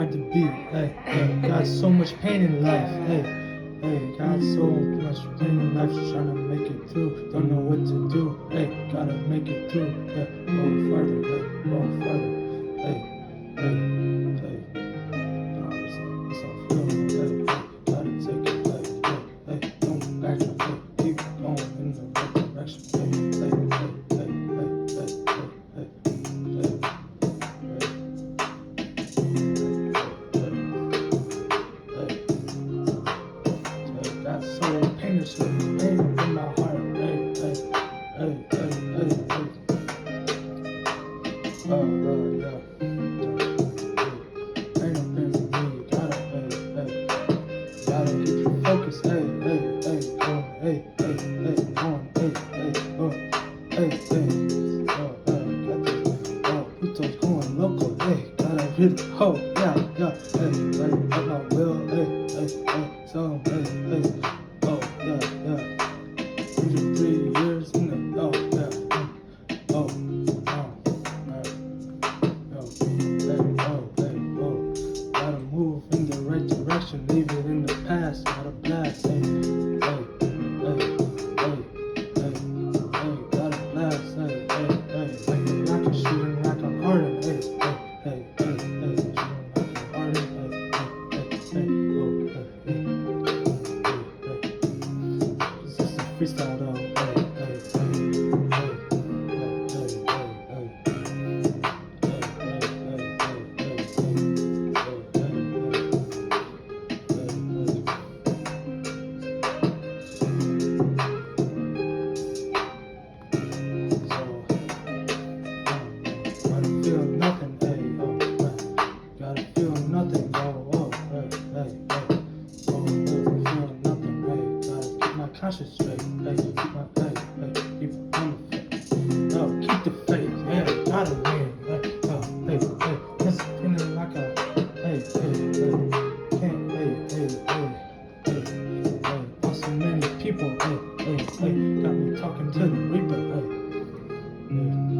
hard to beat. Hey, got so much pain in life. Hey, got so much pain in life, just trying to make it through. Don't know what to do. Hey, gotta make it through. Yeah, go further. Go further. Hey. Nah, it's all feeling. Gotta take it. Hey, don't backtrack. Keep going in the right direction. Got so pain, so pain in my heart. Yeah. Ain't no pain in me. Gotta keep you focused. Pluto's going local. Gotta hit the hoe. Yeah. Up my will. So, oh, yeah. 3 years in the, gotta move in the right direction, leave it in the past, gotta blast, gotta blast, like I'm knocking, shooting like I'm Harden, shooting like I'm Harden, This is a freestyle though, feel nothing, gotta feel nothing, feel nothing, gotta keep my conscience straight, keep on the faith, keep the faith, gotta